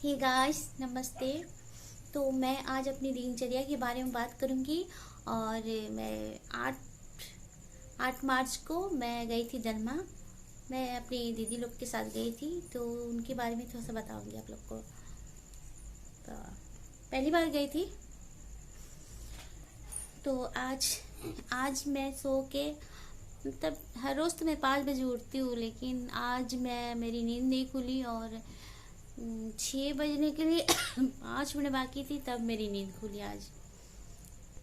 Hey guys, नमस्ते। तो मैं आज अपनी दिनचर्या के बारे में बात करूंगी। और मैं 8 मार्च को मैं गई थी दलमा। मैं अपनी दीदी लोग के साथ गई थी, तो उनके बारे में थोड़ा सा बताऊंगी आप लोग को। तो पहली बार गई थी, तो आज मैं सो के, मतलब हर रोज़ तो मैं 5 बजे उठती हूँ, लेकिन आज मेरी नींद नहीं खुली और 6 बजने के लिए 5 मिनट बाकी थी, तब मेरी नींद खुली आज।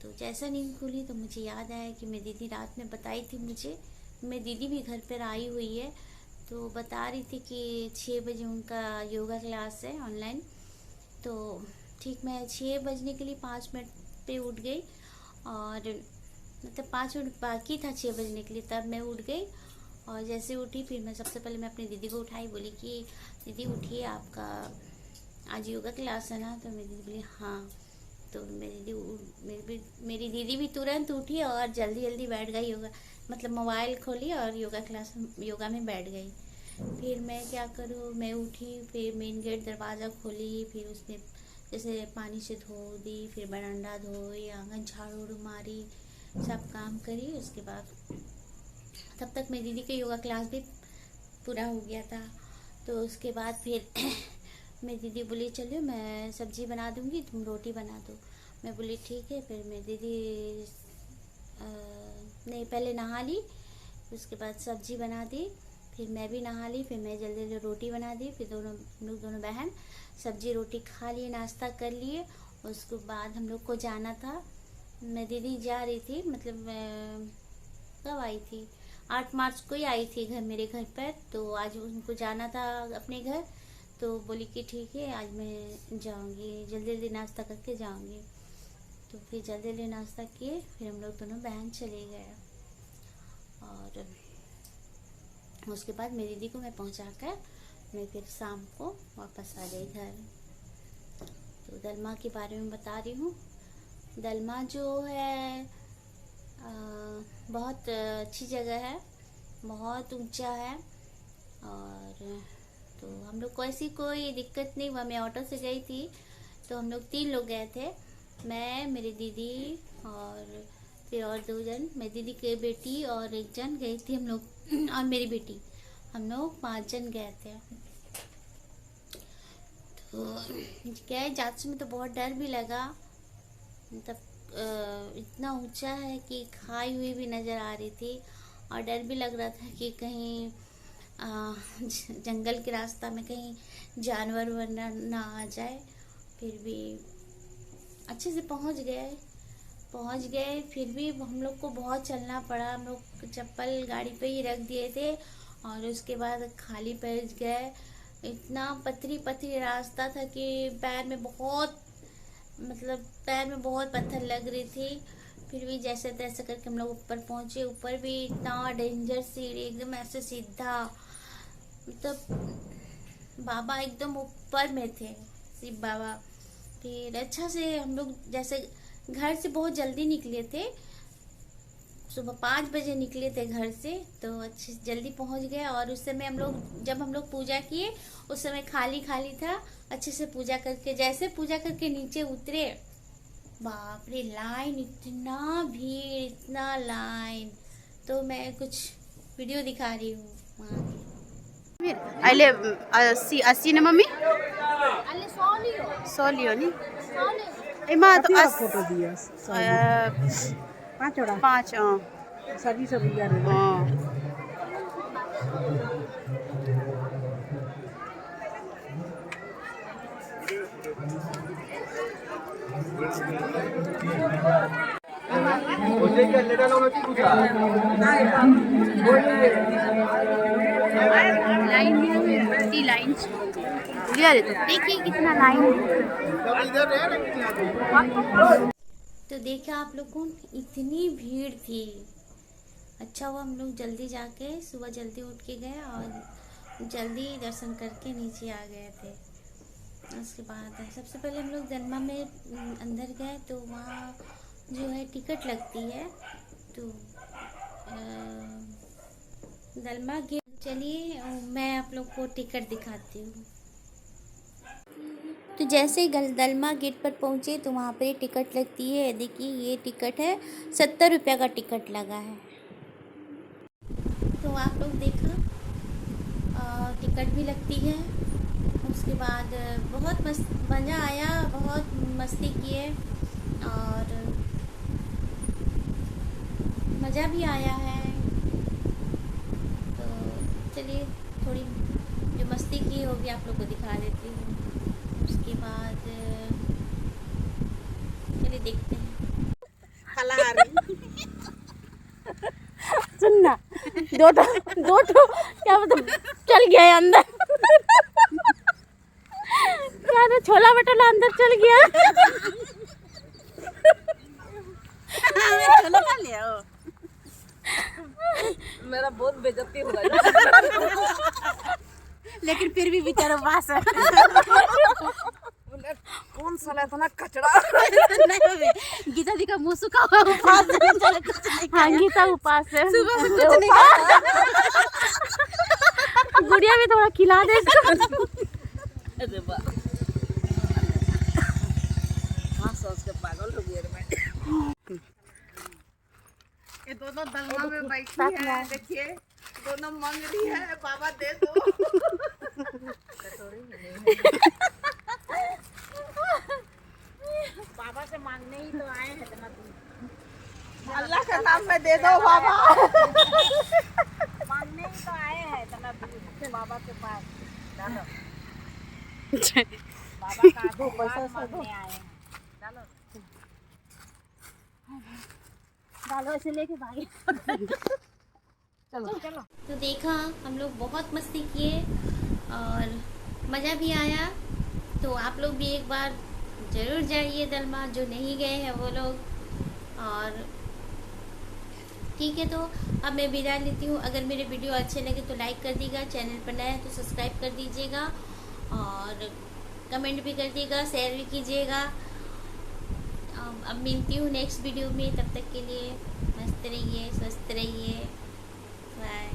तो जैसा नींद खुली तो मुझे याद आया कि मेरी दीदी रात में बताई थी मुझे। मेरी दीदी भी घर पर आई हुई है, तो बता रही थी कि 6 बजे उनका योगा क्लास है ऑनलाइन। तो ठीक मैं 6 बजने के लिए 5 मिनट पे उठ गई, और मतलब 5 मिनट बाकी था 6 बजने के लिए, तब मैं उठ गई। और जैसे उठी, फिर मैं सबसे पहले मैं अपनी दीदी को उठाई, बोली कि दीदी उठिए, आपका आज योगा क्लास है ना। तो मेरी दीदी बोली हाँ। तो मेरी दीदी भी तुरंत उठी और जल्दी जल्दी बैठ गई, योगा मतलब मोबाइल खोली और योगा में बैठ गई। फिर मैं क्या करूँ, मैं उठी, फिर मेन गेट दरवाज़ा खोली, फिर उसमें जैसे पानी से धो दी, फिर बरामदा धोई, आंगन झाड़ू उड़ू मारी, सब काम करी। उसके बाद तब तक मेरी दीदी का योगा क्लास भी पूरा हो गया था। तो उसके बाद फिर मेरी दीदी बोली चलो मैं सब्जी बना दूंगी, तुम रोटी बना दो। मैं बोली ठीक है। फिर मेरी दीदी ने पहले नहा ली, उसके बाद सब्जी बना दी, फिर मैं भी नहा ली, फिर मैं जल्दी जल्दी रोटी बना दी। फिर हम लोग दोनों बहन सब्जी रोटी खा लिए, नाश्ता कर लिए। उसके बाद हम लोग को जाना था। मैं दीदी जा रही थी, मतलब कब आई थी, 8 मार्च को ही आई थी घर, मेरे घर पर। तो आज उनको जाना था अपने घर, तो बोली कि ठीक है आज मैं जाऊंगी, जल्दी जल्दी नाश्ता करके जाऊंगी। तो फिर जल्दी जल्दी नाश्ता किए, फिर हम लोग दोनों बहन चले गए। और उसके बाद मेरी दीदी को मैं पहुंचाकर मैं फिर शाम को वापस आ गई घर। तो दलमा के बारे में बता रही हूँ। दलमा जो है बहुत अच्छी जगह है, बहुत ऊंचा है। और तो हम लोग को ऐसी कोई दिक्कत नहीं हुआ। मैं ऑटो से गई थी, तो हम लोग 3 लोग गए थे, मैं, मेरी दीदी और फिर और 2 जन, मेरी दीदी की बेटी और 1 जन गई थी हम लोग और मेरी बेटी, हम लोग 5 जन गए थे। तो गए, जाते समय तो बहुत डर भी लगा, मतलब इतना ऊंचा है कि खाई हुई भी नज़र आ रही थी, और डर भी लग रहा था कि कहीं जंगल के रास्ता में कहीं जानवर वरना ना आ जाए। फिर भी अच्छे से पहुंच गए। फिर भी हम लोग को बहुत चलना पड़ा। हम लोग चप्पल गाड़ी पे ही रख दिए थे, और उसके बाद खाली पैर गए। इतना पथरी पथरी रास्ता था कि पैर में बहुत पत्थर लग रही थी। फिर भी जैसे तैसे करके हम लोग ऊपर पहुंचे। ऊपर भी इतना डेंजर सीढ़ी, एकदम ऐसे सीधा, मतलब बाबा एकदम ऊपर में थे, शिव बाबा। फिर अच्छा से हम लोग जैसे घर से बहुत जल्दी निकले थे, सुबह 5 बजे निकले थे घर से, तो अच्छे जल्दी पहुंच गए। और उस समय जब हम लोग पूजा किए, उस समय खाली खाली था। अच्छे से पूजा करके नीचे उतरे, बाप रे लाइन, इतना भीड़, इतना लाइन। तो मैं कुछ वीडियो दिखा रही हूँ वहाँ की। अहिले 80 ना मम्मी अल्ले 100 लियो, 100 लियो नि 100 ले। एमा तो कतिवटा फोटो दियो 5 वटा 5 सबै सबै गरेर लाइन दी लाइन लिया रे। तो देखिए कितना लाइन है। तो देखा आप लोगों, इतनी भीड़ थी। अच्छा हुआ हम लोग जल्दी जाके सुबह जल्दी उठ के गए, और जल्दी दर्शन करके नीचे आ गए थे। उसके बाद सबसे पहले हम लोग दलमा में अंदर गए, तो वहाँ जो है टिकट लगती है। तो दलमा गेट, चलिए मैं आप लोग को टिकट दिखाती हूँ। तो जैसे ही दलमा गेट पर पहुँचे तो वहाँ पर टिकट लगती है। देखिए ये टिकट है, 70 रुपये का टिकट लगा है। तो आप लोग देखा टिकट भी लगती है। उसके बाद बहुत मज़ा आया, बहुत मस्ती किए और मज़ा भी आया है। तो चलिए थोड़ी जो मस्ती की होगी आप लोग को दिखा देती हूँ। उसके बाद चलिए देखते हैं। सुनना, दो ठो क्या मतलब चल गया है अंदर। क्या था, छोला भटूरा अंदर चल गया। छोला खा लिया हो। मेरा बहुत बेइज्जती हो रहा लेकिन फिर भी बेचारा पास है। कौन साला इतना कचड़ा। गीता जी का मुंह सूखा हुआ उपास है। हाँ गीता उपास है। सुबह से कुछ नहीं खाया। गुड़िया भी थोड़ा खिला दे इसको। अरे वाह, हाँ सोच के पागल हो गया मैं। ये दोनों दलमा में बैठी है, देखिए दोनों मांग रही है, बाबा दे दो। बाबा से मांगने ही तो आए हैं इतना दूर। अल्लाह का नाम में दे दो बाबा। मांगने ही तो आए हैं इतना दूर बाबा के पास। चलो बाबा का आशीर्वाद मांगने आए हैं। चलो डालो ऐसे लेके भाई। चलो चलो। तो देखा हम लोग बहुत मस्ती किए और मज़ा भी आया। तो आप लोग भी एक बार ज़रूर जाइए दलमा, जो नहीं गए हैं वो लोग। और ठीक है, तो अब मैं विदा लेती हूँ। अगर मेरे वीडियो अच्छे लगे तो लाइक कर दीजिएगा, चैनल पर नया है तो सब्सक्राइब कर दीजिएगा और कमेंट भी कर दीजिएगा, शेयर भी कीजिएगा। अब मिलती हूँ नेक्स्ट वीडियो में, तब तक के लिए मस्त रहिए, स्वस्थ रहिए। बाय।